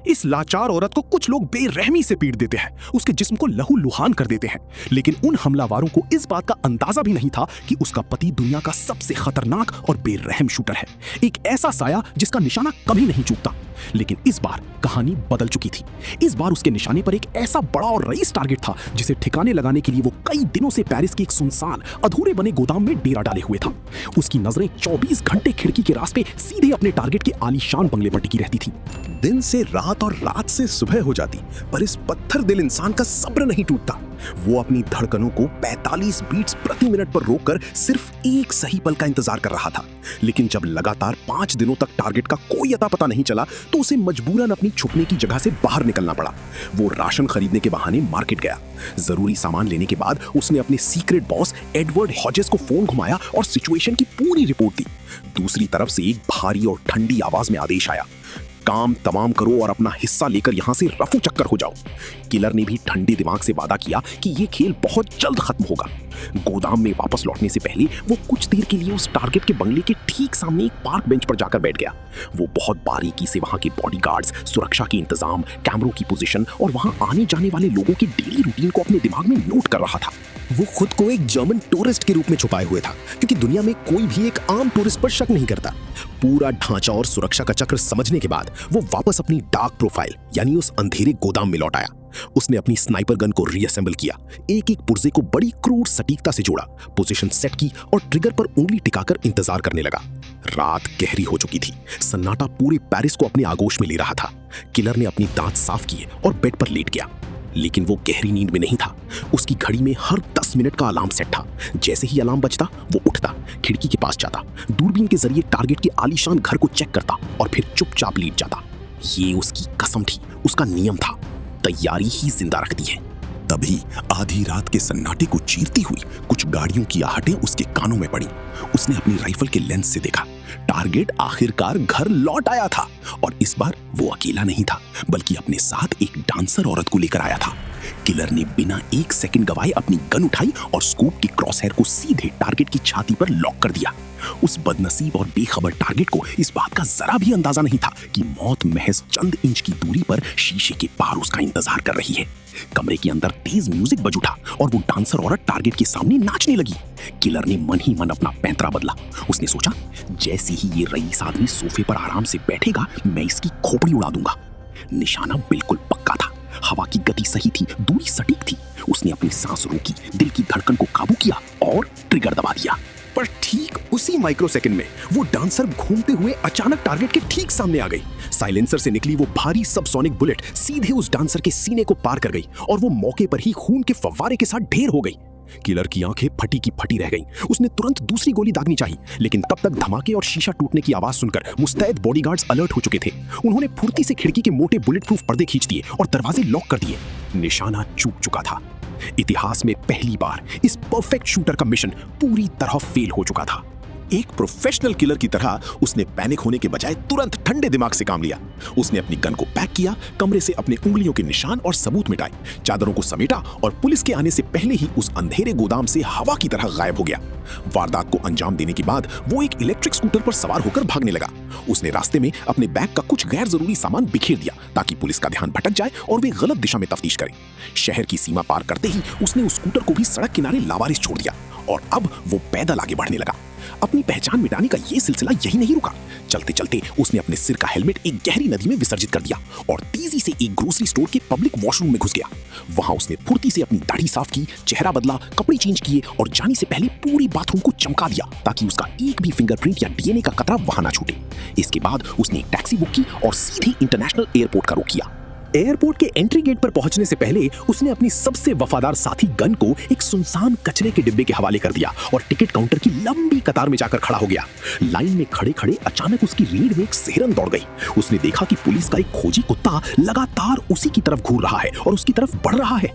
इस लाचार औरत को कुछ लोग बेरहमी से पीट देते हैं, उसके जिस्म को लहूलुहान कर देते हैं, लेकिन उन हमलावरों को इस बात का अंदाजा भी नहीं था कि उसका पति दुनिया का सबसे खतरनाक और बेरहम शूटर है, एक ऐसा साया जिसका निशाना कभी नहीं चूकता। लेकिन इस बार कहानी बदल चुकी थी। इस बार उसके निशाने पर एक ऐसा बड़ा और रईस टारगेट था जिसे ठिकाने लगाने के लिए वो कई दिनों से पेरिस के एक सुनसान अधूरे बने गोदाम में डेरा डाले हुए था। उसकी नजरें 24 घंटे खिड़की के रास्ते सीधे अपने टारगेट के आलीशान बंगले पर टिकी रहती थी। दिन से रात और रात से सुबह हो जाती, पर इस पत्थर दिल इंसान का सब्र नहीं टूटता। वो अपनी धड़कनों को 45 बीट्स प्रति मिनट पर रोककर सिर्फ एक सही पल का इंतजार कर रहा था। लेकिन जब लगातार 5 दिनों तक टारगेट का कोई अता पता नहीं चला तो उसे मजबूरन अपनी छुपने की जगह से बाहर निकलना पड़ा। वो राशन खरीदने के बहाने मार्केट गया। जरूरी सामान लेने के बाद उसने अपने सीक्रेट बॉस एडवर्ड हॉजेस को फोन घुमाया और सिचुएशन की पूरी रिपोर्ट दी। दूसरी तरफ से एक भारी और ठंडी आवाज में आदेश आया, काम तमाम करो और अपना हिस्सा लेकर यहां से रफू चक्कर हो जाओ। किलर ने भी ठंडे दिमाग से वादा किया कि यह खेल बहुत जल्द खत्म होगा। गोदाम में वापस लौटने से पहले वो कुछ देर के लिए उस टारगेट के बंगले के ठीक सामने एक पार्क बेंच पर जाकर बैठ गया। वो बहुत बारीकी से वहां के बॉडीगार्ड्स, सुरक्षा के इंतजाम, कैमरों की पोजीशन और वहां आने जाने वाले लोगों की डेली रूटीन को अपने दिमाग में नोट कर रहा था। वो खुद को एक जर्मन टूरिस्ट के रूप में छुपाए हुए था, क्योंकि दुनिया में कोई भी एक आम टूरिस्ट पर शक नहीं करता। पूरा ढांचा और सुरक्षा का चक्र समझने के बाद वो वापस अपनी डार्क प्रोफाइल यानी उस अंधेरे गोदाम में लौट आया। उसने अपनी स्नाइपर गन को रीअसेंबल किया, एक एक पुर्जे को बड़ी क्रूर सटीकता से जोड़ा, पोजीशन सेट की और ट्रिगर पर उंगली टिकाकर इंतजार करने लगा। रात गहरी हो चुकी थी, सन्नाटा पूरे पेरिस को अपने आगोश में ले रहा था। किलर ने अपनी दांत साफ किए और बेड पर लेट गया, लेकिन वो गहरी नींद में नहीं था। उसकी घड़ी में हर 10 मिनट का अलार्म सेट था। जैसे ही अलार्म बजता वो उठता, खिड़की के पास जाता, दूरबीन के जरिए टारगेट के आलीशान घर को चेक करता और फिर चुपचाप लेट जाता। ये उसकी कसम थी, उसका नियम था, तैयारी ही जिंदा रखती है। तभी आधी रात के सन्नाटे को चीरती हुई कुछ गाड़ियों की आहटें उसके कानों में पड़ी। उसने अपनी राइफल के लेंस से देखा, टारगेट आखिरकार घर लौट आया था और इस बार वो अकेला नहीं था, बल्कि अपने साथ एक डांसर औरत को लेकर आया था। किलर ने बिना एक सेकंड गवाए अपनी गन उठाई और स्कोप की क्रॉसहेयर को सीधे टारगेट की छाती पर लॉक कर दिया। उस बदनसीब और बेखबर टारगेट को इस बात का जरा भी अंदाजा नहीं था कि मौत महज चंद इंच की दूरी पर शीशे के पार उसका इंतजार कर रही है। कमरे के अंदर तेज म्यूजिक बज उठा और वो डांसर औरत टारगेट के सामने नाचने लगी। किलर ने मन ही मन अपना पैंतरा बदला। उसने सोचा, जैसे ही ये रईस आदमी सोफे पर आराम से बैठेगा मैं इसकी खोपड़ी उड़ा दूंगा। निशाना बिल्कुल पक्का था, हवा की गति सही थी, दूरी सटीक थी। उसने अपनी सांस रोकी, दिल की धड़कन को काबू किया और ट्रिगर दबा दिया। पर ठीक उसी माइक्रो सेकंड में वो डांसर घूमते हुए अचानक टारगेट के ठीक सामने आ गई। साइलेंसर से निकली वो भारी सबसोनिक बुलेट सीधे उस डांसर के सीने को पार कर गई और वो मौके पर ही खून के फव्वारे के साथ ढेर हो गई। किलर की आंखें फटी की फटी रह गईं। उसने तुरंत दूसरी गोली दागनी चाहिए, लेकिन तब तक धमाके और शीशा टूटने की आवाज सुनकर मुस्तैद बॉडीगार्ड्स अलर्ट हो चुके थे। उन्होंने फुर्ती से खिड़की के मोटे बुलेट प्रूफ पर्दे खींच दिए और दरवाजे लॉक कर दिए। निशाना चूक चुका था। इतिहास में पहली बार इस परफेक्ट शूटर का मिशन पूरी तरह फेल हो चुका था। एक प्रोफेशनल किलर की तरह उसने पैनिक होने के बजाय तुरंत ठंडे दिमाग से काम लिया। उसने अपनी गन को पैक किया, कमरे से अपने उंगलियों के निशान और सबूत मिटाए, चादरों को समेटा और पुलिस के आने से पहले ही उस अंधेरे गोदाम से हवा की तरह गायब हो गया। वारदात को अंजाम देने के बाद वो एक इलेक्ट्रिक स्कूटर पर सवार होकर भागने लगा। उसने रास्ते में अपने बैग का कुछ गैर जरूरी सामान बिखेर दिया ताकि पुलिस का ध्यान भटक जाए और वे गलत दिशा में तफ्तीश करें। शहर की सीमा पार करते ही उसने उस स्कूटर को भी सड़क किनारे लावारिस छोड़ दिया और अब वो पैदल आगे बढ़ने लगा। अपनी पहचान मिटाने का ये सिलसिला यही नहीं रुका। चलते चलते उसने अपने सिर का हेलमेट एक गहरी नदी में विसर्जित कर दिया और तेजी से एक ग्रोसरी स्टोर के पब्लिक वॉशरूम में घुस गया। वहां उसने फुर्ती से अपनी दाढ़ी साफ की, चेहरा बदला, कपड़े चेंज किए और जाने से पहले पूरी बाथरूम को चमका दिया ताकि उसका एक भी फिंगरप्रिंट या डीएनए का कतरा वहां ना छूटे। इसके बाद उसने एक टैक्सी बुक की और सीधे इंटरनेशनल एयरपोर्ट का रुख किया। एयरपोर्ट के एंट्री गेट पर पहुंचने से पहले उसने अपनी सबसे वफादार साथी गन को एक सुनसान कचरे के डिब्बे के हवाले कर दिया और टिकट काउंटर की लंबी कतार में जाकर खड़ा हो गया। लाइन में खड़े खड़े अचानक उसकी रीढ़ में एक सिहरन दौड़ गई। उसने देखा कि पुलिस का एक खोजी कुत्ता लगातार उसी की तरफ घूर रहा है और उसकी तरफ बढ़ रहा है।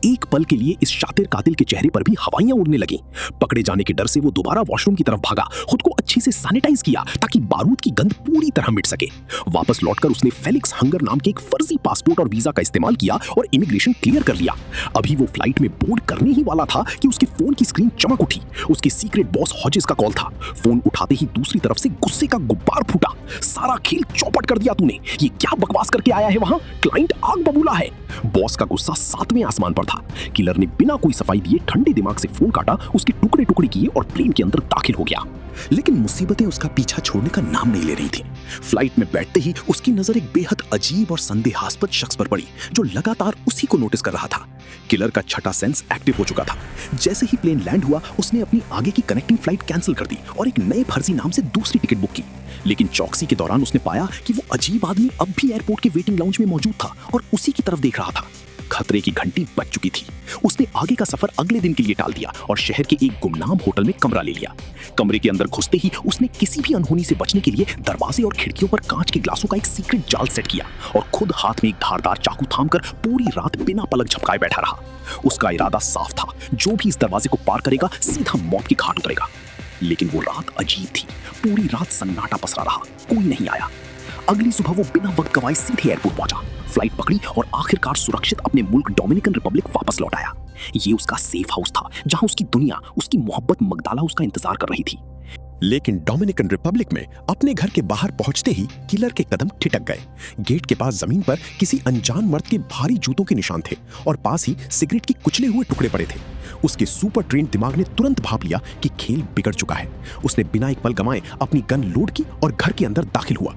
एक पल के लिए इस शातिर कातिल के चेहरे पर भी हवाइयां उड़ने लगी। पकड़े जाने के डर से वो दोबारा वॉशरूम की तरफ भागा, खुद को अच्छे से सैनिटाइज किया ताकि बारूद की गंध पूरी तरह मिट सके। वापस लौटकर उसने फेलिक्स हंगर नाम के एक फर्जी पासपोर्ट पासपोर्ट और वीजा का इस्तेमाल किया और इमिग्रेशन क्लियर कर लिया। अभी वो फ्लाइट में बोर्ड करने ही वाला था कि उसके फोन की स्क्रीन चमक उठी। उसके सीक्रेट बॉस हॉजेस का कॉल था। फोन उठाते ही दूसरी तरफ से गुस्से का गुब्बार फूटा। सारा खेल चौपट कर दिया तूने, ये क्या बकवास करके आया है वहां? क्लाइंट आग बबूला है। बॉस का गुस्सा 7वें आसमान पर था। किलर ने बिना कोई सफाई दिए ठंडे दिमाग से फोन काटा, उसके टुकड़े टुकड़े किए और प्लेन के अंदर दाखिल हो गया। लेकिन मुसीबतें उसका पीछा छोड़ने का नाम नहीं ले रही थी। फ्लाइट में बैठते ही उसकी नजर एक बेहद अजीब और संदेहास्पद शख्स पर पड़ी जो लगातार उसी को नोटिस कर रहा था। किलर का छठा सेंस एक्टिव हो चुका था। जैसे ही प्लेन लैंड हुआ, उसने अपनी आगे की कनेक्टिंग फ्लाइट कैंसिल कर दी और एक नए फर्जी नाम से दूसरी टिकट बुक की। लेकिन चौकसी के दौरान उसने पाया कि वो अजीब आदमी अब भी एयरपोर्ट के वेटिंग लाउंज में मौजूद था और उसी की तरफ देख रहा था। खतरे की घंटी बज चुकी थी। उसने आगे का सफर अगले दिन के लिए टाल दिया और शहर के एक गुमनाम होटल में कमरा ले लिया। कमरे के अंदर घुसते ही उसने किसी भी अनहोनी से बचने के लिए दरवाजे और खिड़कियों पर कांच के ग्लासों का एक सीक्रेट जाल सेट किया और खुद हाथ में एक धारदार चाकू थामकर पूरी रात बिना पलक झपकाए बैठा रहा। उसका इरादा साफ था, जो भी इस दरवाजे को पार करेगा सीधा मौत की घाट उतरेगा। लेकिन वो रात अजीब थी। पूरी रात सन्नाटा पसरा रहा, कोई नहीं आया। अगली सुबह वो बिना वक्त गवाए सीधे एयरपोर्ट पहुंचा, फ्लाइट पकड़ी और आखिरकार सुरक्षित अपने मुल्क डोमिनिकन रिपब्लिक वापस लौट आया। ये उसका सेफ हाउस था जहां उसकी दुनिया, उसकी मोहब्बत मगदाला उसका इंतजार कर रही थी। लेकिन डोमिनिकन रिपब्लिक में अपने घर के बाहर पहुंचते ही किलर के कदम ठिठक गए। गेट के पास जमीन पर किसी अनजान मर्द के भारी जूतों के निशान थे और पास ही सिगरेट के कुचले हुए टुकड़े पड़े थे। उसके सुपर ट्रेन्ड दिमाग ने तुरंत भाप लिया कि खेल बिगड़ चुका है। उसने बिना एक पल गंवाए अपनी गन लोड की और घर के अंदर दाखिल हुआ।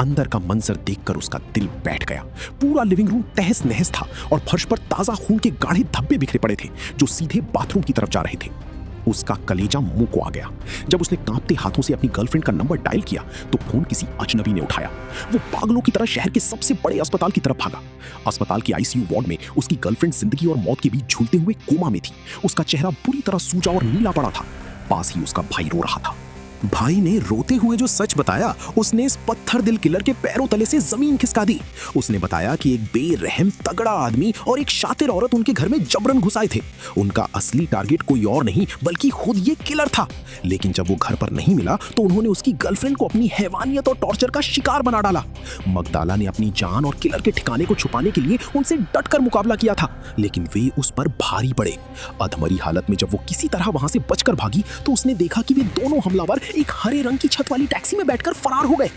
अंदर का मंजर देखकर उसका दिल बैठ गया। पूरा लिविंग रूम तहस नहस था और फर्श पर ताजा खून के गाढ़े धब्बे बिखरे पड़े थे जो सीधे बाथरूम की तरफ जा रहे थे। उसका कलेजा मुंह को आ गया जब उसने कांपते हाथों से अपनी गर्लफ्रेंड का नंबर डायल किया तो फोन किसी अजनबी ने उठाया। वो पागलों की तरह शहर के सबसे बड़े अस्पताल की तरफ भागा। अस्पताल की आईसीयू वार्ड में उसकी गर्लफ्रेंड जिंदगी और मौत के बीच झूलते हुए कोमा में थी। उसका चेहरा बुरी तरह सूजा और नीला पड़ा था। पास ही उसका भाई रो रहा था। भाई ने रोते हुए जो सच बताया, उसने इस पत्थर दिल किलर के पैरों तले से जमीन खिसका दी। उसने बताया कि एक बेरहम तगड़ा आदमी और एक शातिर औरत उनके घर में जबरन घुस आए थे। उनका असली टारगेट कोई और नहीं बल्कि खुद ये किलर था। लेकिन जब वो घर पर नहीं मिला तो उन्होंने उसकी गर्लफ्रेंड को अपनी हैवानियत और टॉर्चर का शिकार बना डाला। मगदाला ने अपनी जान और किलर के ठिकाने को छुपाने के लिए उनसे डटकर मुकाबला किया था, लेकिन वे उस पर भारी पड़े। अधमरी हालत में जब वो किसी तरह वहां से बचकर भागी तो उसने देखा कि वे दोनों हमलावर एक हरे रंग की छत वाली टैक्सी में बैठकर फरार हो गए।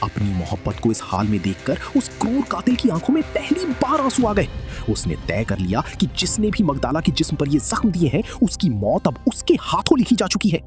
अपनी मोहब्बत को इस हाल में देखकर उस क्रूर कातिल की आंखों में पहली बार आंसू आ गए। उसने तय कर लिया कि जिसने भी मगदाला के जिस्म पर ये जख्म दिए हैं उसकी मौत अब उसके हाथों लिखी जा चुकी है।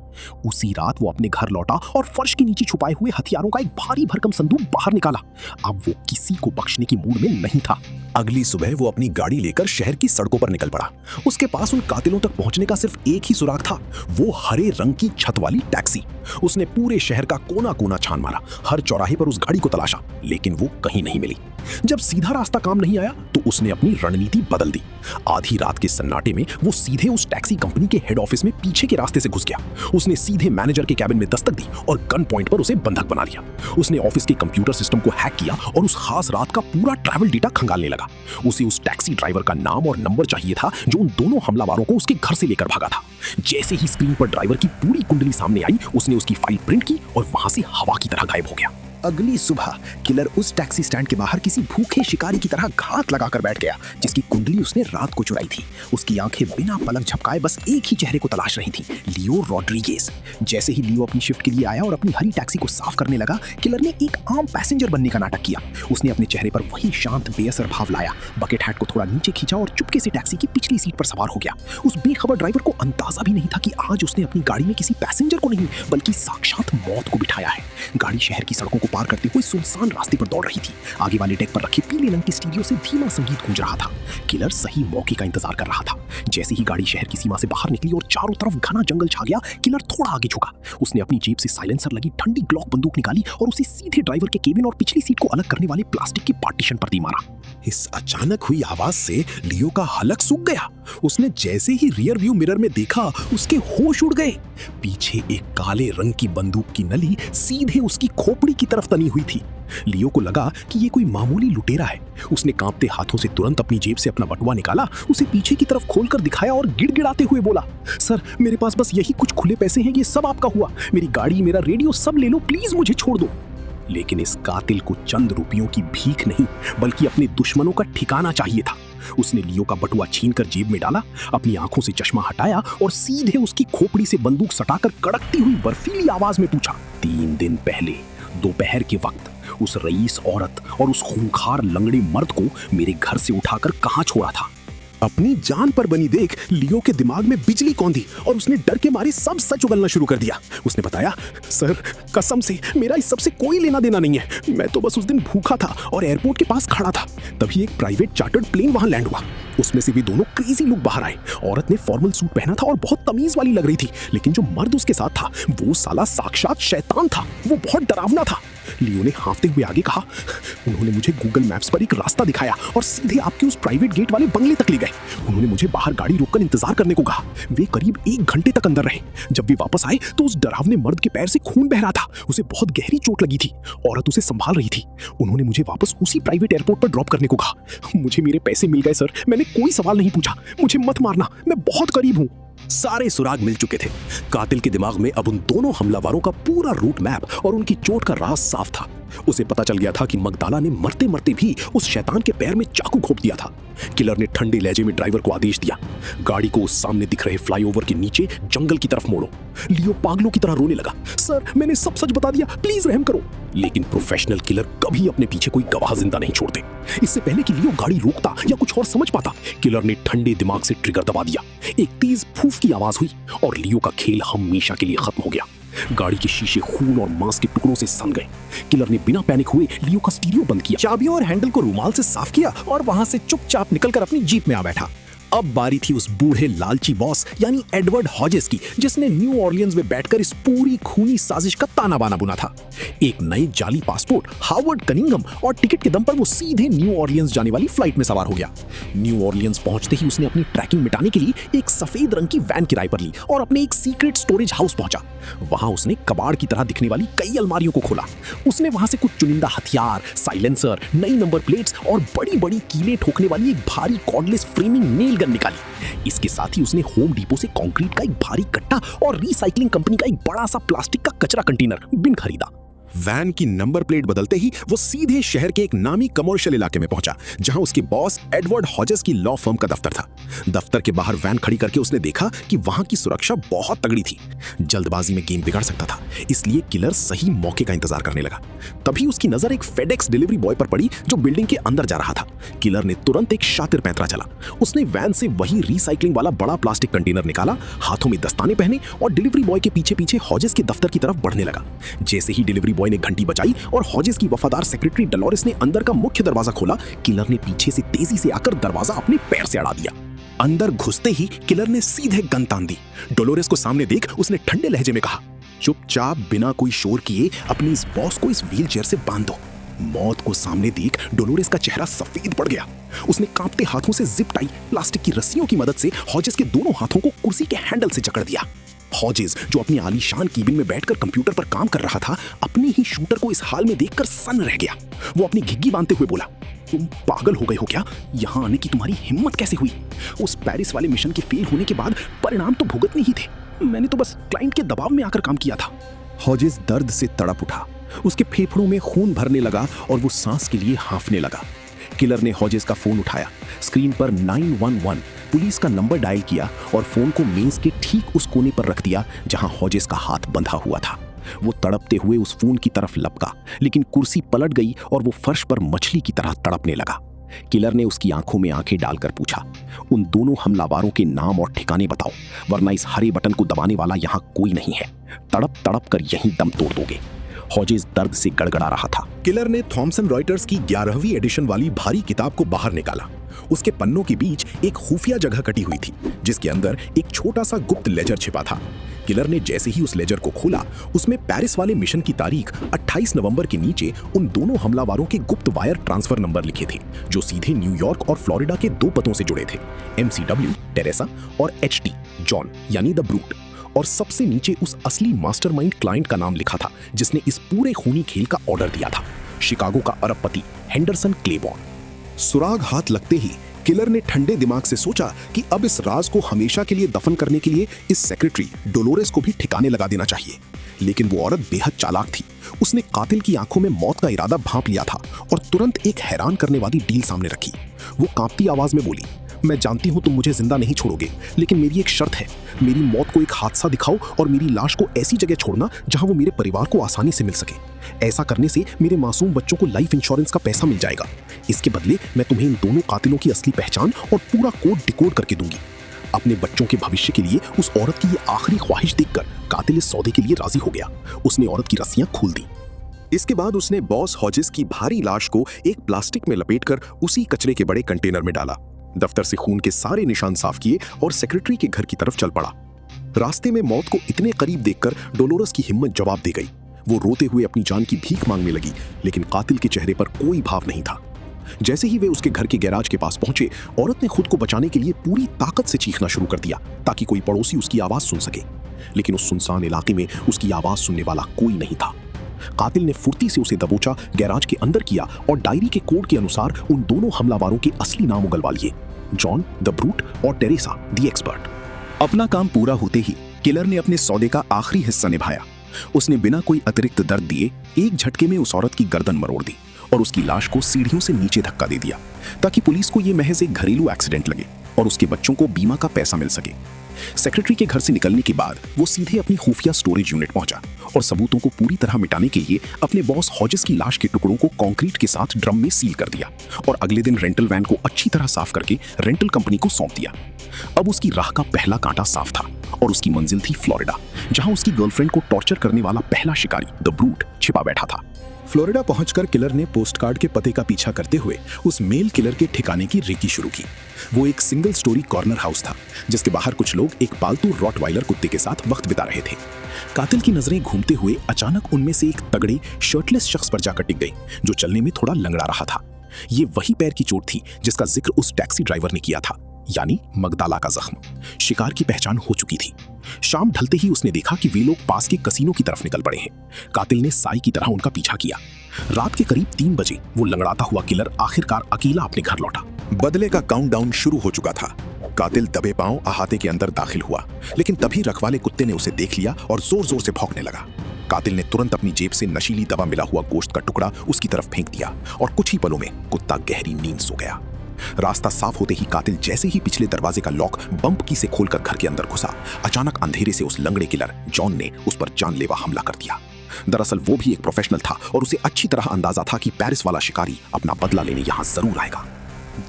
उसी रात वो अपने घर लौटा और फर्श के नीचे छुपाए हुए हथियारों का एक भारी भरकम संदूक बाहर निकाला। अब वो किसी को बख्शने की मूड में नहीं था। अगली सुबह वो अपनी गाड़ी लेकर शहर की सड़कों पर निकल पड़ा। उसके पास उन कातिलों तक पहुंचने का सिर्फ एक ही सुराग था, वो हरे रंग की छत वाली टैक्सी। उसने पूरे शहर का कोना कोना छान मारा, हर चौराहे पर उस गाड़ी को तलाशा, लेकिन वो कहीं नहीं मिली। जब सीधा रास्ता काम नहीं आया तो उसने अपनी रणनीति बदल दी। आधी रात के सन्नाटे में वो सीधे उस टैक्सी कंपनी के हेड ऑफिस में पीछे के रास्ते से घुस गया। उसने सीधे मैनेजर के कैबिन में दस्तक दी और गन पॉइंट पर उसे बंधक बना लिया। उसने ऑफिस के कंप्यूटर सिस्टम को हैक किया और उस खास रात का पूरा ट्रैवल डेटा खंगालने लगा। उसे उस टैक्सी ड्राइवर का नाम और नंबर चाहिए था जो उन दोनों हमलावरों को उसके घर से लेकर भागा था। जैसे ही स्क्रीन पर ड्राइवर की पूरी कुंडली सामने आई, उसने उसकी फाइल प्रिंट की और वहां से हवा की तरह गायब हो गया। अगली सुबह किलर उस टैक्सी स्टैंड के बाहर किसी भूखे शिकारी की तरह घात लगाकर बैठ गया जिसकी कुंडली उसने रात को चुराई थी। उसकी आंखें बिना पलक झपकाए बस एक ही चेहरे को तलाश रही थी, लियो रॉड्रिगेज। जैसे ही लियो अपनी शिफ्ट के लिए आया और अपनी हरी टैक्सी को साफ करने लगा, किलर ने एक आम पैसेंजर बनने का नाटक किया। उसने अपने चेहरे पर वही शांत बेअसर भाव लाया, बकेट हैट को थोड़ा नीचे खींचा और चुपके से टैक्सी की पिछली सीट पर सवार हो गया। उस बेखबर ड्राइवर को अंदाजा भी नहीं था कि आज उसने अपनी गाड़ी में किसी पैसेंजर को नहीं बल्कि साक्षात मौत को बिठाया है। गाड़ी शहर की सड़कों को पार करते हुए सुनसान रास्ते पर दौड़ रही थी। आगे वाले डेक पर रखे पीले रंग के स्टीरियो से धीमा संगीत गूंज रहा था। किलर सही मौके का इंतजार कर रहा था। जैसे ही गाड़ी शहर की सीमा से बाहर निकली और चारों तरफ घना जंगल छा गया, किलर थोड़ा आगे झुका। उसने अपनी जेब से साइलेंसर लगी ठंडी ग्लॉक बंदूक निकाली और उसे सीधे ड्राइवर के केबिन और पिछली सीट को अलग करने वाले प्लास्टिक के पार्टीशन पर दी मारा। इस अचानक हुई आवाज से लियो का हलक सूख गया। उसने जैसे ही रियर व्यू मिरर में देखा, उसके होश उड़ गए। पीछे एक काले रंग की बंदूक की नली सीधे उसकी खोपड़ी की तरफ तनी हुई थी। लियो को लगा कि ये कोई मामूली लुटेरा है। उसने कांपते हाथों से तुरंत अपनी जेब से अपना बटुआ निकाला, उसे पीछे की तरफ खोलकर दिखाया और गिड़गिड़ाते हुए बोला, सर मेरे पास बस यही कुछ खुले पैसे हैं, ये सब आपका हुआ। मेरी गाड़ी, मेरा रेडियो सब ले लो, प्लीज मुझे छोड़ दो। लेकिन इस कातिल को चंद रुपयों की भीख नहीं बल्कि अपने दुश्मनों का ठिकाना चाहिए था। उसने लियो का बटुआ छीनकर जेब में डाला, अपनी आंखों से चश्मा हटाया और सीधे उसकी खोपड़ी से बंदूक सटाकर कड़कती हुई बर्फीली आवाज में पूछा, 3 दिन पहले दोपहर के वक्त उस रईस औरत और उस खूंखार लंगड़े मर्द को मेरे घर से उठाकर कहां छोड़ा था? अपनी जान पर बनी देख लियो के दिमाग में बिजली कौंधी और उसने डर के मारे सब सच उगलना शुरू कर दिया। उसने बताया, सर कसम से मेरा इस सब से कोई लेना देना नहीं है, मैं तो बस उस दिन भूखा था और एयरपोर्ट के पास खड़ा था। तभी एक प्राइवेट चार्टर्ड प्लेन वहां लैंड हुआ, उसमें से भी दोनों क्रेजी लोग बाहर आए। औरत ने फॉर्मल सूट पहना था और बहुत तमीज वाली लग रही थी, लेकिन जो मर्द उसके साथ था वो साला साक्षात शैतान था। वो बहुत डरावना था। लियो ने हाँफते हुए आगे कहा, उन्होंने मुझे गूगल मैप्स पर एक रास्ता दिखाया और सीधे आपके उस प्राइवेट गेट वाले बंगले तक ले गए। उन्होंने मुझे बाहर गाड़ी रोककर इंतजार करने को कहा। वे करीब 1 घंटे तक अंदर रहे। जब वे वापस आए तो उस डरावने मर्द के पैर से खून बह रहा था। उसे बहुत गहरी चोट लगी थी। औरत उसे संभाल रही थी। उन्होंने मुझे वापस उसी प्राइवेट एयरपोर्ट पर ड्रॉप करने को कहा। मुझे मेरे पैसे मिल गए सर, मैंने कोई सवाल नहीं पूछा। मुझे मत मारना, मैं बहुत करीब हूँ। सारे सुराग मिल चुके थे। कातिल के दिमाग में अब उन दोनों हमलावरों का पूरा रूट मैप और उनकी चोट का राज साफ था। उसे पता चल गया था कि मगदाला ने मरते मरते भी उस शैतान के पैर में चाकू घोंप दिया था। किलर ने ठंडे लहजे में ड्राइवर को आदेश दिया, गाड़ी को उस सामने दिख रहे फ्लाईओवर के नीचे जंगल की तरफ मोड़ो। लियो पागलों की तरह रोने लगा, सर मैंने सब सच बता दिया, प्लीज रहम करो। लेकिन प्रोफेशनल किलर कभी अपने पीछे कोई गवाह जिंदा नहीं छोड़ते। इससे पहले कि लियो गाड़ी रोकता या कुछ और समझ पाता, किलर ने ठंडे दिमाग से ट्रिगर दबा दिया। एक तेज फूफ की आवाज हुई और लियो का खेल हमेशा के लिए खत्म हो गया। गाड़ी के शीशे खून और मांस के टुकड़ों से सन गए। किलर ने बिना पैनिक हुए लियो का स्टीरियो बंद किया, चाबियों और हैंडल को रुमाल से साफ किया और वहां से चुपचाप निकलकर अपनी जीप में आ बैठा। अब बारी थी उस बूढ़े लालची बॉस यानी एडवर्ड हॉजेस की, जिसने न्यू ऑर्लियंस में बैठकर इस पूरी खूनी साजिश का ताना बाना बुना था। एक नए जाली पासपोर्ट, हार्वर्ड कनिंगम और टिकट के दम पर वो सीधे न्यू ऑर्लियंस जाने वाली फ्लाइट में सवार हो गया। न्यू ऑर्लियंस पहुंचते ही उसने अपनी ट्रैकिंग मिटाने के लिए एक सफेद रंग की वैन किराए पर ली और अपने एक सीक्रेट स्टोरेज हाउस पहुंचा। वहां उसने कबाड़ की तरह दिखने वाली कई अलमारियों को खोला। उसने वहां से कुछ चुनिंदा हथियार, साइलेंसर, नई नंबर प्लेट्स और बड़ी बड़ी कीलें ठोकने वाली एक भारी कॉर्डलेस फ्रेमिंग नेल गन निकाली। इसके साथ ही उसने होम डिपो से कंक्रीट का एक भारी कट्टा और रिसाइकलिंग कंपनी का एक बड़ा सा प्लास्टिक का कचरा कंटेनर बिन खरीदा। वैन की नंबर प्लेट बदलते ही वो सीधे शहर के एक नामी कमर्शियल इलाके में पहुंचा, जहां उसके बॉस एडवर्ड हॉजेस की लॉ फर्म का दफ्तर था। दफ्तर के बाहर वैन खड़ी करके उसने देखा कि वहां की सुरक्षा बहुत तगड़ी थी। जल्दबाजी में गेम बिगड़ सकता था, इसलिए किलर सही मौके का इंतजार करने लगा। तभी उसकी नजर एक फेडेक्स डिलीवरी बॉय पर पड़ी जो बिल्डिंग के अंदर जा रहा था। किलर ने तुरंत एक शातिर पैंतरा चला। उसने वैन से वही रिसाइकलिंग वाला बड़ा प्लास्टिक कंटेनर निकाला, हाथों में दस्ताने पहने और डिलीवरी बॉय के पीछे पीछे हॉजेस के दफ्तर की तरफ बढ़ने लगा। जैसे ही डिलीवरी बॉय ने घंटी बजाई और हॉजेस की वफादार सेक्रेटरी डलोरेस ने अंदर का मुख्य दरवाजा खोला, किलर ने पीछे से तेजी से आकर दरवाजा अपने पैर से अड़ा दिया। अंदर घुसते ही किलर ने सीधे गन तान दी। डलोरेस को सामने देख उसने ठंडे लहजे में कहा, चुपचाप बिना कोई शोर किए अपनी इस बॉस को इस व्हीलचेयर से बांध दो। मौत को सामने देख डोलोरेस का चेहरा सफेद पड़ गया। उसने कांपते हाथों से जिप टाई प्लास्टिक की रस्सियों की मदद से हॉजेस के दोनों हाथों को कुर्सी के हैंडल से जकड़ दिया। हॉजेस, जो अपनी आलीशान केबिन में बैठकर कंप्यूटर पर काम कर रहा था, अपने ही शूटर को इस हाल में देखकर सन्न रह गया। वो अपनी घिग्गी बांधते हुए बोला, तुम पागल हो गए हो क्या? यहाँ आने की तुम्हारी हिम्मत कैसे हुई? उस पेरिस वाले मिशन के फेल होने के बाद परिणाम तो भुगतने ही थे। मैंने तो बस क्लाइंट के दबाव में आकर काम किया था। हॉजेस दर्द से तड़प उठा। उसके फेफड़ों में खून भरने लगा और वो सांस के लिए हांफने लगा। किलर ने हॉजेस का फोन उठाया, स्क्रीन पर 911 पुलिस का नंबर डायल किया और फोन को मेज के ठीक उस कोने पर रख दिया जहां हॉजेस का हाथ बंधा हुआ था। वो तड़पते हुए उस फोन की तरफ लपका, लेकिन कुर्सी पलट गई और वो फर्श पर मछली की तरह तड़पने लगा। किलर ने उसकी आंखों में आंखें डालकर पूछा, उन दोनों हमलावरों के नाम और ठिकाने बताओ, वरना इस हरे बटन को दबाने वाला यहाँ कोई नहीं है। तड़प तड़प कर यहीं दम तोड़ दोगे। हॉजेस दर्द से गड़गड़ा रहा था। किलर ने थॉमसन रॉयटर्स की 11वीं एडिशन वाली भारी किताब को बाहर निकाला। उसके पन्नों के बीच एक खुफिया जगह कटी हुई थी, जिसके अंदर एक छोटा सा गुप्त लेजर छिपा था। किलर ने जैसे ही उस लेजर को खोला, उसमें पेरिस वाले मिशन की तारीख 28 नवंबर के नीचे उन दोनों हमलावरों के गुप्त वायर ट्रांसफर नंबर लिखे थे, जो सीधे न्यूयॉर्क और फ्लोरिडा के 2 पतों से जुड़े थे, MCW टेरेसा और HT जॉन यानी द ब्रूट। और सबसे नीचे उस असली मास्टरमाइंड क्लाइंट का नाम लिखा था, जिसने इस पूरे खूनी खेल का ऑर्डर दिया था, शिकागो का अरबपति हेंडरसन क्लेबॉर्न। सुराग हाथ लगते ही किलर ने ठंडे दिमाग से सोचा कि अब इस राज को हमेशा के लिए दफन करने के लिए इस सेक्रेटरी डोलोरेस को भी ठिकाने लगा देना चाहिए। लेकिन वो औरत बेहद चालाक थी। उसने कातिल की आंखों में मौत का इरादा भांप लिया था और तुरंत एक हैरान करने वाली डील सामने रखी। वो कांपती आवाज में बोली, मैं जानती हूं तुम मुझे जिंदा नहीं छोड़ोगे, लेकिन मेरी एक शर्त है। मेरी मौत को एक हादसा दिखाओ और मेरी लाश को ऐसी जगह छोड़ना जहां वो मेरे परिवार को आसानी से मिल सके। ऐसा करने से मेरे मासूम बच्चों को लाइफ इंश्योरेंस का पैसा मिल जाएगा। इसके बदले मैं तुम्हें इन दोनों कातिलों की असली पहचान और पूरा कोड डिकोड करके दूंगी। अपने बच्चों के भविष्य के लिए उस औरत की ये आखिरी ख्वाहिश देखकर कातिल इस सौदे के लिए राजी हो गया। उसने औरत की रस्सियां खोल दी। इसके बाद उसने बॉस हॉजिस की भारी लाश को एक प्लास्टिक में लपेटकर उसी कचरे के बड़े कंटेनर में डाला। दफ्तर से खून के सारे निशान साफ किए और सेक्रेटरी के घर की तरफ चल पड़ा। रास्ते में मौत को इतने करीब देखकर डोलोरस की हिम्मत जवाब दे गई। वो रोते हुए अपनी जान की भीख मांगने लगी, लेकिन कातिल के चेहरे पर कोई भाव नहीं था। जैसे ही वे उसके घर के गैराज के पास पहुंचे, औरत ने खुद को बचाने के लिए पूरी ताकत से चीखना शुरू कर दिया ताकि कोई पड़ोसी उसकी आवाज सुन सके, लेकिन उस सुनसान इलाके में उसकी आवाज सुनने वाला कोई नहीं था। कातिल ने फुर्ती से उसे दबोचा, गैराज के अंदर किया और डायरी के कोड के अनुसार उन दोनों हमलावरों के असली नाम उगलवा लिए, जॉन द ब्रूट और टेरेसा द एक्सपर्ट। अपना काम पूरा होते ही किलर ने अपने सौदे का आखिरी हिस्सा निभाया। उसने बिना कोई अतिरिक्त दर्द दिए एक झटके में उस औरत की गर्दन मरोड़ दी और उसकी लाश को सीढ़ियों से नीचे धक्का दे दिया ताकि पुलिस को यह महज एक घरेलू एक्सीडेंट लगे और उसके बच्चों को बीमा का पैसा मिल सके। सेक्रेटरी के घर से निकलने के बाद वो सीधे अपनी खुफिया स्टोरेज यूनिट पहुंचा और सबूतों को पूरी तरह मिटाने के लिए अपने बॉस हॉजिस की लाश के टुकड़ों को कंक्रीट के साथ ड्रम में सील कर दिया और अगले दिन रेंटल वैन को अच्छी तरह साफ करके रेंटल कंपनी को सौंप दिया। अब उसकी राह का पहला कांटा साफ था और उसकी मंजिल थी फ्लोरिडा, जहां उसकी गर्लफ्रेंड को टॉर्चर करने वाला पहला शिकारी द ब्रूट छिपा बैठा था। फ्लोरिडा पहुंचकर किलर ने पोस्टकार्ड के पते का पीछा करते हुए उस मेल किलर के ठिकाने की रेकी शुरू की। वो एक सिंगल स्टोरी कॉर्नर हाउस था जिसके बाहर कुछ लोग एक पालतू रॉटवाइलर कुत्ते के साथ वक्त बिता रहे थे। कातिल की नजरें घूमते हुए अचानक उनमें से एक तगड़े शर्टलेस शख्स पर जाकर टिक गई जो चलने में थोड़ा लंगड़ा रहा था। ये वही पैर की चोट थी जिसका जिक्र उस टैक्सी ड्राइवर ने किया था, यानी मगदाला का जख्म। शिकार की पहचान हो चुकी थी। शाम ढलते ही उसने देखा कि वे लोग पास के कसीनो की तरफ निकल पड़े हैं। कातिल ने साई की तरह उनका पीछा किया। रात के करीब 3 बजे वो लंगड़ाता हुआ किलर आखिरकार अकेला अपने घर लौटा। बदले का काउंटडाउन शुरू हो चुका था। कातिल दबे पांव अहाते के अंदर दाखिल हुआ, लेकिन तभी रखवाले कुत्ते ने उसे देख लिया और जोर जोर से भौंकने लगा। कातिल ने तुरंत अपनी जेब से नशीली दवा मिला हुआ गोश्त का टुकड़ा उसकी तरफ फेंक दिया और कुछ ही पलों में कुत्ता गहरी नींद सो गया। रास्ता साफ होते ही कातिल जैसे ही पिछले दरवाजे का लॉक बंप की से खोलकर घर के अंदर घुसा, अचानक अंधेरे से उस लंगड़े किलर जॉन ने उस पर जानलेवा हमला कर दिया। दरअसल वो भी एक प्रोफेशनल था और उसे अच्छी तरह अंदाजा था कि पेरिस वाला शिकारी अपना बदला लेने यहां जरूर आएगा।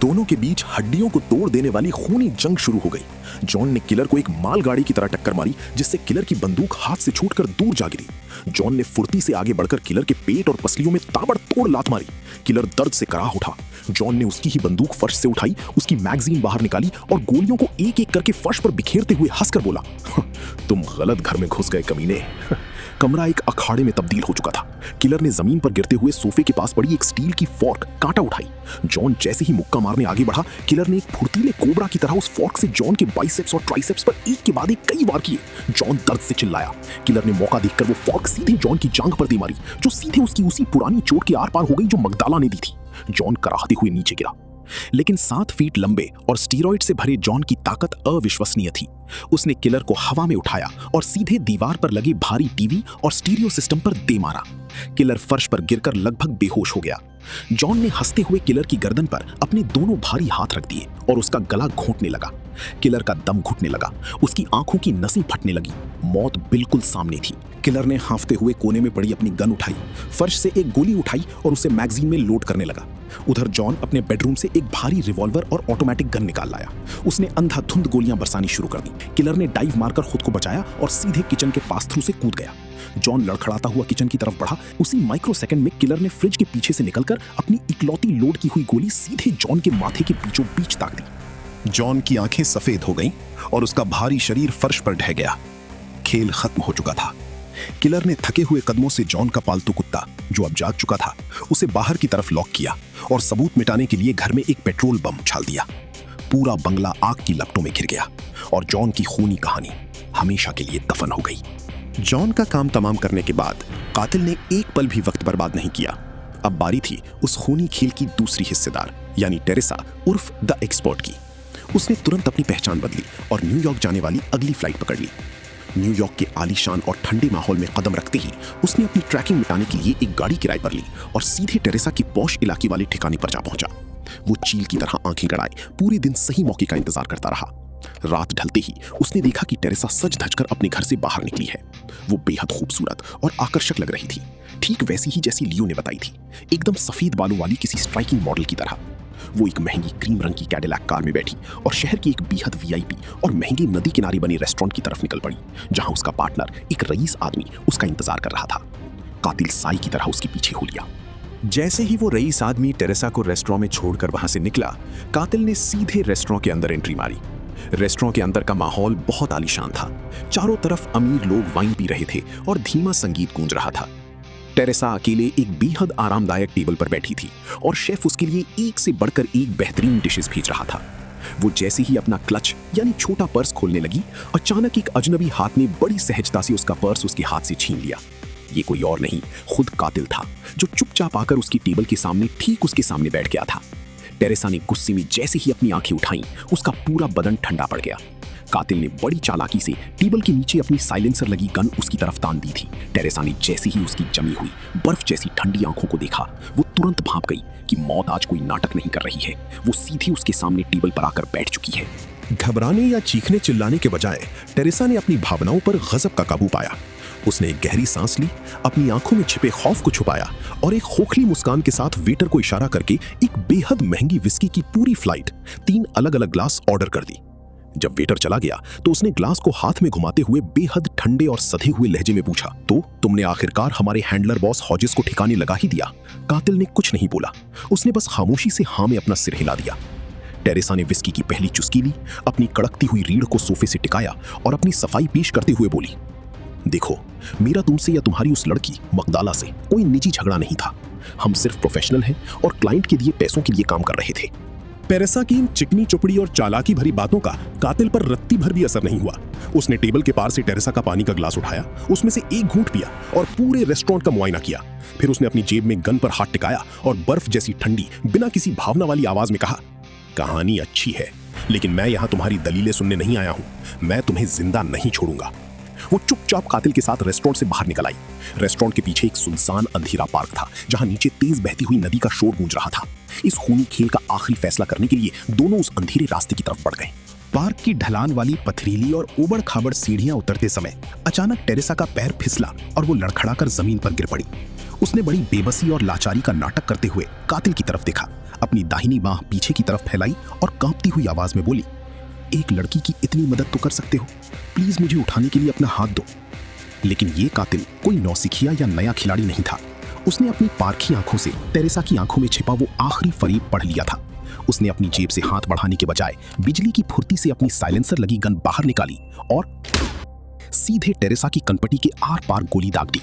दोनों के बीच हड्डियों को तोड़ देने वाली खूनी जंग शुरू हो गई। जॉन ने किलर को एक मालगाड़ी की तरह टक्कर मारी जिससे किलर की बंदूक हाथ से छूटकर दूर जा गिरी। जॉन ने फुर्ती से आगे बढ़कर किलर के पेट और पसलियों में ताबड़तोड़ लात मारी। किलर दर्द से कराह उठा। जॉन ने उसकी ही बंदूक फर्श से उठाई, उसकी मैगजीन बाहर निकाली और गोलियों को एक एक करके फर्श पर बिखेरते हुए हंसकर बोला, तुम गलत घर में घुस गए कमीने। कमरा एक अखाड़े में तब्दील हो चुका था। किलर ने जमीन पर गिरते हुए सोफे के पास पड़ी एक स्टील की फोर्क कांटा उठाई। जॉन जैसे ही मुक्का मारने आगे बढ़ा, किलर ने एक फुर्तीले कोबरा की तरह उस फोर्क से जॉन के बाइसेप्स और ट्राइसेप्स पर एक के बाद एक कई वार किए। जॉन दर्द से चिल्लाया। किलर ने मौका देखकर वो फोर्क सीधे जॉन की जांघ पर दे मारी, जो सीधे उसकी उसी पुरानी चोट के आर पार हो गई जो मगदाला ने दी थी। जॉन कराहते हुए नीचे गिरा, लेकिन 7 फीट लंबे और स्टीरॉइड से भरे जॉन की ताकत अविश्वसनीय थी। उसने किलर को हवा में उठाया और सीधे दीवार पर लगे भारी टीवी और स्टीरियो सिस्टम पर दे मारा। किलर फर्श पर गिरकर लगभग बेहोश हो गया। जॉन ने हंसते हुए किलर की गर्दन पर अपने दोनों भारी हाथ रख दिए और उसका गला घोंटने लगा। किलर का दम घुटने लगा, उसकी आंखों की नसें फटने लगी। मौत बिल्कुल सामने थी। किलर ने हांफते हुए कोने में पड़ी अपनी गन उठाई, फर्श से एक गोली उठाई और उसे मैगजीन में लोड करने लगा। उधर जॉन अपने बेडरूम से एक भारी रिवॉल्वर और ऑटोमेटिक गन निकाल लाया। उसने अंधाधुंध गोलियां बरसानी शुरू कर दी। किलर ने डाइव मारकर खुद को बचाया और सीधे किचन के पास थ्रू से कूद गया। जॉन लड़खड़ाता हुआ किचन की तरफ बढ़ा। उसी माइक्रो सेकंड में किलर ने फ्रिज के पीछे से निकलकर अपनी इकलौती लोड की हुई गोली सीधे जॉन के माथे के बीचों बीच ताक दी। जॉन की आंखें सफेद हो गईं और उसका भारी शरीर फर्श पर ढह गया। खेल खत्म हो चुका था। किलर ने थके हुए कदमों से जॉन का पालतू कुत्ता, जो अब जाग चुका था, उसे बाहर की तरफ लॉक किया और सबूत मिटाने के लिए घर में एक पेट्रोल बम उछाल दिया। पूरा बंगला आग की लपटों में घिर गया और जॉन की खूनी कहानी हमेशा के लिए दफन हो गई। जॉन का काम तमाम करने के बाद कातिल ने एक पल भी वक्त बर्बाद नहीं किया। अब बारी थी उस खूनी खेल की दूसरी हिस्सेदार यानी टेरेसा उर्फ द एक्सपर्ट की। उसने तुरंत अपनी पहचान बदली और न्यूयॉर्क जाने वाली अगली फ्लाइट पकड़ ली। न्यूयॉर्क के आलीशान और ठंडे माहौल में कदम रखते ही उसने अपनी ट्रैकिंग मिटाने के लिए एक गाड़ी किराए पर ली और सीधे टेरेसा की पॉश इलाके वाले ठिकाने पर जा पहुंचा। वो चील की तरह आंखें गड़ाए पूरे दिन सही मौके का इंतजार करता रहा। रात ढलते ही उसने देखा कि टेरेसा सज धजकर अपने घर से बाहर निकली है। वो बेहद खूबसूरत और आकर्षक लग रही थी, ठीक वैसी ही जैसी लियो ने बताई थी, एकदम सफेद बालों वाली किसी स्ट्राइकिंग मॉडल की तरह। वो एक महंगी क्रीम रंग की कैडिलैक कार में बैठी और शहर की एक बेहद वीआईपी और महंगे नदी किनारे बने रेस्टोरेंट की तरफ निकल पड़ी, जहां उसका पार्टनर एक रईस आदमी उसका इंतजार कर रहा था। कातिल साई की तरह उसके पीछे हो लिया। जैसे ही वो रईस आदमी टेरेसा को रेस्टोरेंट में छोड़कर वहां से निकला, कातिल ने सीधे रेस्टोरेंट के अंदर एंट्री मारी। रेस्टोरेंट के अंदर का माहौल बहुत आलीशान था। चारों तरफ अमीर लोग वाइन पी रहे थे और धीमा संगीत गूंज रहा था। टेरेसा अकेले एक बेहद आरामदायक टेबल पर बैठी थी और शेफ उसके लिए एक से बढ़कर एक बेहतरीन डिशेस भेज रहा था। वो जैसे ही अपना क्लच यानी छोटा पर्स खोलने लगी, अचानक एक अजनबी हाथ ने बड़ी सहजता से उसका पर्स उसके हाथ से छीन लिया। ये कोई और नहीं, खुद कातिल था, जो चुपचाप आकर उसकी टेबल के सामने ठीक उसके सामने बैठ गया था। टेरेसा ने गुस्से में जैसे ही अपनी आंखें उठाईं, उसका पूरा बदन ठंडा पड़ गया। कातिल ने बड़ी चालाकी से टेबल के नीचे अपनी साइलेंसर लगी गन उसकी तरफ तान दी थी। टेरेसा ने जैसे ही उसकी जमी हुई बर्फ जैसी ठंडी आंखों को देखा, वो तुरंत भांप गई कि मौत आज कोई नाटक नहीं कर रही है। वो सीधे उसके सामने टेबल पर आकर बैठ चुकी है। घबराने या चीखने चिल्लाने के बजाय टेरेसा ने अपनी भावनाओं पर गजब का काबू पाया। उसने एक गहरी सांस ली, अपनी आंखों में छिपे खौफ को छुपाया और एक खोखली मुस्कान के साथ वेटर को इशारा करके एक बेहद महंगी विस्की की पूरी फ्लाइट 3 अलग-अलग ग्लास ऑर्डर कर दी। जब वेटर चला गया तो उसने ग्लास को हाथ में घुमाते हुए बेहद ठंडे और सधे हुए लहजे में पूछा, तो तुमने आखिरकार हमारे हैंडलर बॉस हॉजिस को ठिकाने लगा ही दिया? कातिल ने कुछ नहीं बोला, उसने बस खामोशी से हाँ में अपना सिर हिला दिया। टेरेसा ने विस्की की पहली चुस्की ली, अपनी कड़कती हुई रीढ़ को सोफे से टिकाया और अपनी सफाई पेश करते हुए बोली, देखो, मेरा तुमसे या तुम्हारी उस लड़की मकदाला से कोई निजी झगड़ा नहीं था। हम सिर्फ प्रोफेशनल हैं और क्लाइंट के दिए पैसों के लिए काम कर रहे थे। टेरेसा की इन चिकनी चुपड़ी और चालाकी भरी बातों का कातिल पर रत्ती भर भी असर नहीं हुआ। उसने टेबल के पार से टेरेसा का पानी का ग्लास उठाया, उसमें से एक घूंट पिया और पूरे रेस्टोरेंट का मुआयना किया। फिर उसने अपनी जेब में गन पर हाथ टिकाया और बर्फ जैसी ठंडी बिना किसी भावना वाली आवाज में कहा, कहानी अच्छी है, लेकिन मैं यहां तुम्हारी दलीलें सुनने नहीं आया हूं। मैं तुम्हें जिंदा नहीं छोड़ूंगा। वो चुपचाप कातिल के साथ रेस्टोरेंट से बाहर निकल आई। रेस्टोरेंट के पीछे एक सुनसान अंधेरा पार्क था, जहां नीचे तेज बहती हुई नदी का शोर गूंज रहा था। इस खूनी खेल का आखिरी फैसला करने के लिए दोनों उस अंधेरे रास्ते की तरफ बढ़ गए। पार्क की ढलान वाली पथरीली और उबड़ खाबड़ सीढ़ियां उतरते समय अचानक टेरेसा का पैर फिसला और वो लड़खड़ाकर जमीन पर गिर पड़ी। उसने बड़ी बेबसी और लाचारी का नाटक करते हुए कातिल की तरफ देखा, अपनी दाहिनी बांह पीछे की तरफ फैलाई और कांपती हुई आवाज में बोली, एक लड़की की इतनी मदद तो कर सकते हो, प्लीज मुझे उठाने के लिए अपना हाथ दो। लेकिन ये कातिल कोई नौसिखिया या नया खिलाड़ी नहीं था। उसने अपनी पारखी आंखों से टेरेसा की आंखों में छिपा वो आखिरी फरेब पढ़ लिया था। उसने अपनी जेब से हाथ बढ़ाने के बजाय बिजली की फुर्ती से अपनी साइलेंसर लगी गन बाहर निकाली और सीधे टेरेसा की कनपटी के आर पार गोली दाग दी।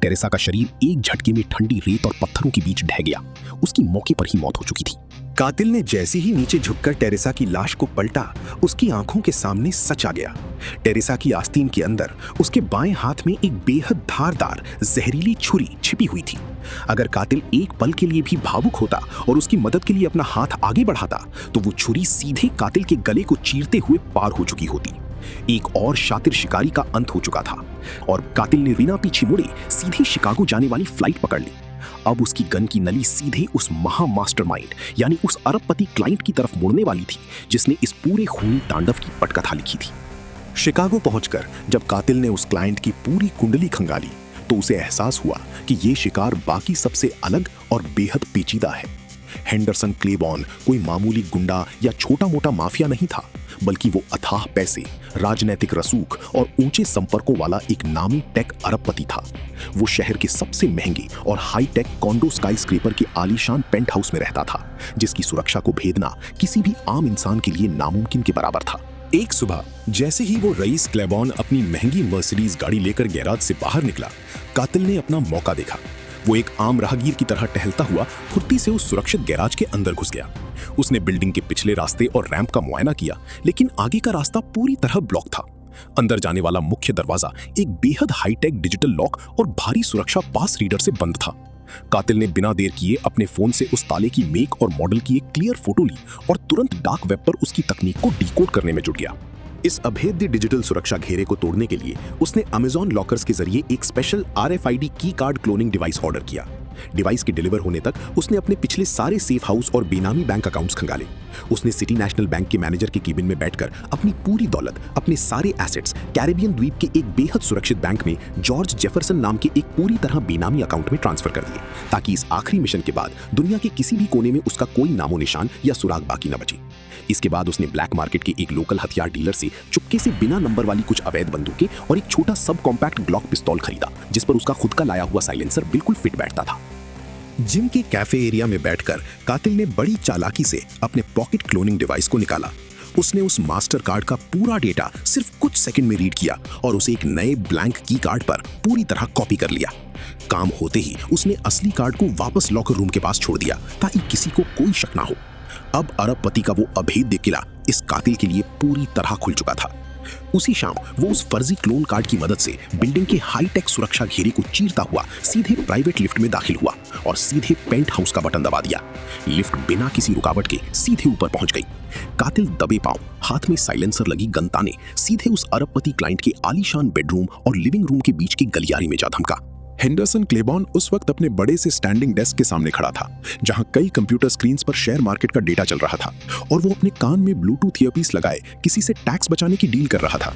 टेरेसा का शरीर एक झटके में ठंडी रेत और पत्थरों के बीच ढह गया। उसकी मौके पर ही मौत हो चुकी थी। कातिल ने जैसे ही नीचे झुककर टेरेसा की लाश को पलटा, उसकी आंखों के सामने सच आ गया। टेरेसा की आस्तीन के अंदर उसके बाएं हाथ में एक बेहद धारदार जहरीली छुरी छिपी हुई थी। अगर कातिल एक पल के लिए भी भावुक होता और उसकी मदद के लिए अपना हाथ आगे बढ़ाता, तो वो छुरी सीधे कातिल के गले को चीरते हुए पार हो चुकी होती। एक और शातिर शिकारी का अंत हो चुका था और कातिल ने बिना पीछे मुड़े सीधे शिकागो जाने वाली फ्लाइट पकड़ ली। अब उसकी गन की नली सीधे उस महा मास्टरमाइंड यानी उस अरबपति क्लाइंट की तरफ मुड़ने वाली थी, जिसने इस पूरे खूनी तांडव की पटकथा लिखी थी। शिकागो पहुंचकर जब कातिल ने उस क्लाइंट की पूरी कुंडली खंगाली, तो उसे एहसास हुआ कि ये शिकार बाकी सबसे अलग और बेहद पेचीदा है। हेंडरसन क्लेबॉर्न कोई मामूली गुंडा या छोटा मोटा माफिया नहीं था, बल्कि वो अथाह पैसे, राजनैतिक रसूख और ऊंचे संपर्कों वाला एक नामी टेक अरबपति था। वो शहर के सबसे महंगे और high tech condor sky scraper के आलीशान पेंट हाउस में रहता था, जिसकी सुरक्षा को भेदना किसी भी आम इंसान के लिए नामुमकिन के बराबर था। एक सुबह जैसे ही वो रईस क्लेबॉर्न अपनी महंगी मर्सिडीज गाड़ी लेकर गैराज से बाहर निकला, कातिल ने अपना मौका देखा। वो एक आम राहगीर की तरह टहलता हुआ फुर्ती से उस सुरक्षित गैराज के अंदर घुस गया। उसने बिल्डिंग के पिछले रास्ते और रैंप का मुआयना किया, लेकिन आगे का रास्ता पूरी तरह ब्लॉक था। अंदर जाने वाला मुख्य दरवाजा एक बेहद हाईटेक डिजिटल लॉक और भारी सुरक्षा पास रीडर से बंद था। कातिल ने बिना देर किए अपने फोन से उस ताले की मेक और मॉडल की एक क्लियर फोटो ली और तुरंत डार्क वेब पर उसकी तकनीक को डिकोड करने में जुट गया। इस अभेद्य डिजिटल सुरक्षा घेरे को तोड़ने के लिए उसने अमेजॉन लॉकर्स के जरिए एक स्पेशल RFID की कार्ड क्लोनिंग डिवाइस ऑर्डर किया। डिवाइस के डिलीवर होने तक उसने अपने पिछले सारे सेफ हाउस और बेनामी बैंक अकाउंट्स खंगाले। उसने सिटी नेशनल बैंक के मैनेजर के केबिन में बैठकर अपनी पूरी दौलत, अपने सारे एसेट्स कैरेबियन द्वीप के एक बेहद सुरक्षित बैंक में जॉर्ज जेफरसन नाम के एक पूरी तरह बेनामी अकाउंट में ट्रांसफर कर दिए, ताकि इस आखिरी मिशन के बाद दुनिया के किसी भी कोने में उसका कोई नामो निशान या सुराग बाकी न बचे। इसके बाद उसने ब्लैक मार्केट के एक लोकल हथियार डीलर से चुपके से बिना नंबर वाली कुछ अवैध बंदूकें और एक छोटा सब कॉम्पैक्ट ग्लॉक पिस्तौल खरीदा, जिस पर उसका खुद का लाया हुआ साइलेंसर बिल्कुल फिट बैठता था। जिम के कैफे एरिया में बैठकर कातिल ने बड़ी चालाकी से अपने पॉकेट क्लोनिंग डिवाइस को निकाला। उसने उस मास्टर कार्ड का पूरा डेटा सिर्फ कुछ सेकंड में रीड किया और उसे एक नए ब्लैंक की कार्ड पर पूरी तरह कॉपी कर लिया। काम होते ही उसने असली कार्ड को वापस लॉकर रूम के पास छोड़ दिया, ताकि किसी को कोई शक ना हो। अब अरबपति का वो अभेद्य किला इस कातिल के लिए पूरी तरह खुल चुका था। उसी शाम वो उस फर्जी क्लोन कार्ड की मदद से बिल्डिंग के हाईटेक सुरक्षा घेरे को चीरता हुआ सीधे प्राइवेट लिफ्ट में दाखिल हुआ और सीधे पेंट हाउस का बटन दबा दिया। लिफ्ट बिना किसी रुकावट के सीधे ऊपर पहुंच गई। कातिल दबे पांव, हाथ में साइलेंसर लगी गन ताने सीधे उस अरबपति क्लाइंट के आलीशान बेडरूम और लिविंग रूम के बीच की गलियारे में जा धमका। हेंडरसन क्लेबॉर्न उस वक्त अपने बड़े से स्टैंडिंग डेस्क के सामने खड़ा था, जहां कई कंप्यूटर स्क्रीन्स पर शेयर मार्केट का डेटा चल रहा था और वो अपने कान में ब्लूटूथ ईयरपीस लगाए किसी से टैक्स बचाने की डील कर रहा था।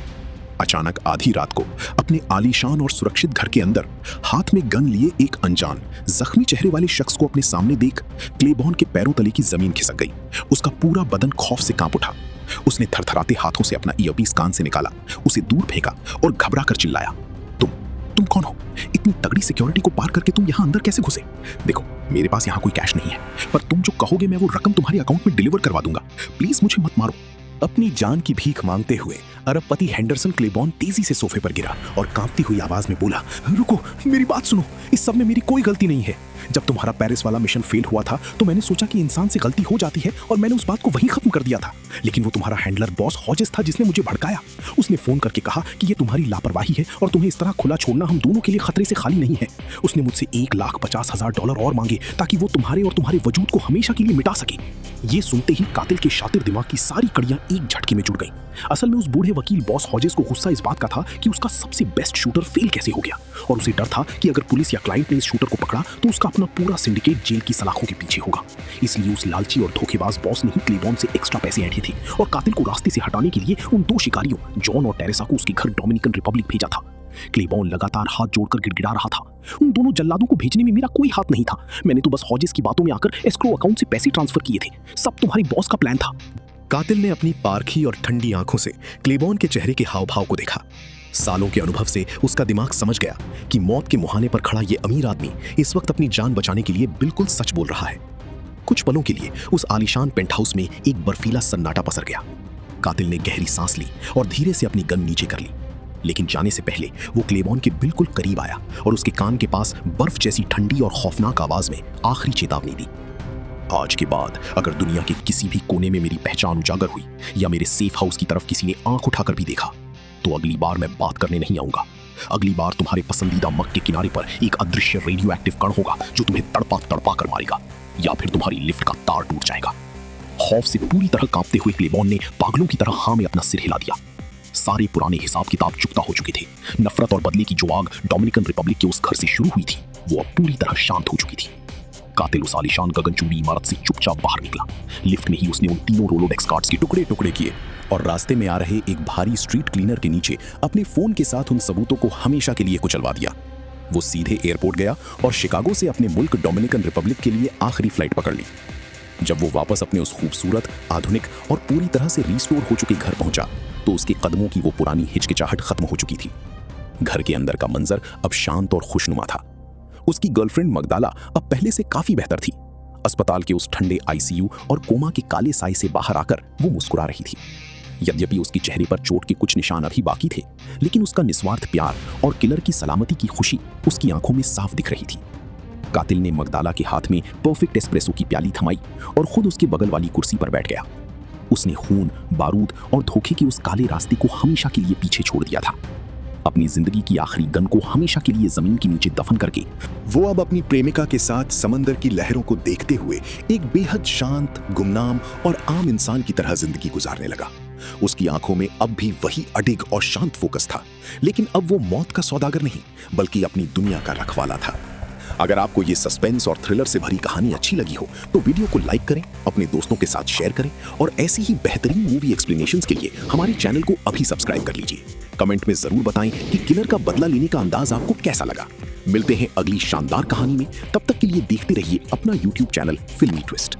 अचानक आधी रात को अपने आलीशान और सुरक्षित घर के अंदर हाथ में गन लिए एक अनजान जख्मी चेहरे वाले शख्स को अपने सामने देख क्लेबॉर्न के पैरों तले की जमीन खिसक गई। उसका पूरा बदन खौफ से कांप उठा। उसने थरथराते हाथों से अपना ईयरपीस कान से निकाला, उसे दूर फेंका और घबरा कर चिल्लाया, तुम कौन हो? इतनी तगड़ी सिक्योरिटी को पार करके तुम यहाँ अंदर कैसे घुसे? देखो, मेरे पास यहाँ कोई कैश नहीं है, पर तुम जो कहोगे मैं वो रकम तुम्हारे अकाउंट में डिलीवर करवा दूंगा। प्लीज मुझे मत मारो। अपनी जान की भीख मांगते हुए अरबपति हेंडरसन क्लेबॉर्न तेजी से सोफे पर गिरा और कांपती हुई आवाज में बोला, रुको, मेरी बात सुनो, इस सब में मेरी कोई गलती नहीं है। जब तुम्हारा पेरिस वाला मिशन फेल हुआ था तो मैंने सोचा कि इंसान से गलती हो जाती है और मैंने उस बात को वहीं खत्म कर दिया था। लेकिन वो तुम्हारा हैंडलर बॉस हॉजेस था जिसने मुझे भड़काया। उसने फोन करके कहा कि ये तुम्हारी लापरवाही है और तुम्हें इस तरह खुला छोड़ना हम दोनों के लिए खतरे से खाली नहीं है। उसने मुझसे $1,50,000 और मांगे ताकि वो तुम्हारे और तुम्हारे वजूद को हमेशा के लिए मिटा सके। ये सुनते ही कातिल के शातिर दिमाग की सारी कड़ियां एक झटके में जुड़ गईं। असल में उस बूढ़े वकील बॉस हॉजेस को गुस्सा इस बात का था कि उसका सबसे बेस्ट शूटर फेल कैसे हो गया, और उसे डर था कि अगर पुलिस या क्लाइंट ने इस शूटर को पकड़ा तो उसका अपना पूरा सिंडिकेट जेल की सलाखों के पीछे होगा। इसलिए उस लालची और धोखेबाज बॉस ने ही क्लेबॉर्न से एक्स्ट्रा पैसे ऐंठे थे और कातिल को रास्ते से हटाने के लिए उन दो शिकारियों जॉन और टेरेसा को उसके घर डोमिनिकन रिपब्लिक भेजा था। क्लेबॉर्न लगातार हाथ जोड़कर गिड़गिड़ा रहा था, उन दोनों जल्लादों को भेजने में मेरा कोई हाथ नहीं था। मैंने तो बस हॉजेस की बातों में आकर एस्क्रो अकाउंट से पैसे ट्रांसफर किए थे। सब तुम्हारी बॉस का प्लान था। कातिल ने अपनी पारखी और ठंडी आंखों से क्लेबॉर्न के चेहरे के हाव भाव को देखा। सालों के अनुभव से उसका दिमाग समझ गया कि मौत के मुहाने पर खड़ा ये अमीर आदमी इस वक्त अपनी जान बचाने के लिए बिल्कुल सच बोल रहा है। कुछ पलों के लिए उस आलीशान पेंट हाउस में एक बर्फीला सन्नाटा पसर गया। कातिल ने गहरी सांस ली और धीरे से अपनी गन नीचे कर ली, लेकिन जाने से पहले वो क्लेबॉर्न के बिल्कुल करीब आया और उसके कान के पास बर्फ जैसी ठंडी और खौफनाक आवाज में आखिरी चेतावनी दी। आज के बाद अगर दुनिया के किसी भी कोने में मेरी पहचान उजागर हुई या मेरे सेफ हाउस की तरफ किसी ने आंख उठाकर भी देखा तो अगली बार मैं बात करने नहीं आऊंगा। अगली बार तुम्हारे पसंदीदा मग के किनारे पर एक अदृश्य रेडियो एक्टिव कण होगा जो तुम्हें तड़पा तड़पा कर मारेगा, या फिर तुम्हारी लिफ्ट का तार टूट जाएगा। खौफ से पूरी तरह कांपते हुए क्लेबॉर्न ने पागलों की तरह हाँ में अपना सिर हिला दिया। सारे पुराने हिसाब किताब चुकता हो चुके थे। नफरत और बदले की जो आग डोमिनिकन रिपब्लिक के उस घर से शुरू हुई थी वो अब पूरी तरह शांत हो चुकी थी। कातिल उस आलीशान गगनचुंबी इमारत से चुपचाप बाहर निकला। लिफ्ट में ही उसने उन तीनों रोलोडेक्स कार्ड्स के टुकड़े टुकड़े किए और रास्ते में आ रहे एक भारी स्ट्रीट क्लीनर के नीचे अपने फोन के साथ उन सबूतों को हमेशा के लिए कुचलवा दिया। वो सीधे एयरपोर्ट गया और शिकागो से अपने मुल्क डोमिनिकन रिपब्लिक के लिए आखिरी फ्लाइट पकड़ ली। जब वो वापस अपने उस खूबसूरत, आधुनिक और पूरी तरह से रिस्टोर हो चुके घर पहुंचा तो उसके कदमों की वो पुरानी हिचकिचाहट खत्म हो चुकी थी। घर के अंदर का मंजर अब शांत और खुशनुमा था। उसकी गर्लफ्रेंड मगदाला अब पहले से काफी बेहतर थी। अस्पताल के उस ठंडे आईसीयू और कोमा के काले साए से बाहर आकर वो मुस्कुरा रही थी। यद्यपि उसके चेहरे पर चोट के कुछ निशान अभी बाकी थे, लेकिन उसका निस्वार्थ प्यार और किलर की सलामती की खुशी उसकी आंखों में साफ दिख रही थी। कातिल ने मगदाला के हाथ में परफेक्ट एस्प्रेसो की प्याली थमाई और खुद उसके बगल वाली कुर्सी पर बैठ गया। उसने खून, बारूद और धोखे के उस काले रास्ते को हमेशा के लिए पीछे छोड़ दिया था। अपनी जिंदगी की आखिरी गन को हमेशा के लिए जमीन के नीचे दफन करके वो अब अपनी प्रेमिका के साथ समंदर की लहरों को देखते हुए एक बेहद शांत, गुमनाम और आम इंसान की तरह जिंदगी गुजारने लगा। उसकी आंखों में अब भी वही अडिग और शांत फोकस था, लेकिन अब वो मौत का सौदागर नहीं बल्कि अपनी दुनिया का रखवाला था। अगर आपको ये सस्पेंस और थ्रिलर से भरी कहानी अच्छी लगी हो तो वीडियो को लाइक करें, अपने दोस्तों के साथ शेयर करें और ऐसी ही बेहतरीन मूवी एक्सप्लेनेशंस के लिए हमारे चैनल को अभी सब्सक्राइब कर लीजिए। कमेंट में जरूर बताएं कि किलर का बदला लेने का अंदाज आपको कैसा लगा। मिलते हैं अगली शानदार कहानी में, तब तक के लिए देखते रहिए अपना YouTube चैनल फिल्मी ट्विस्ट।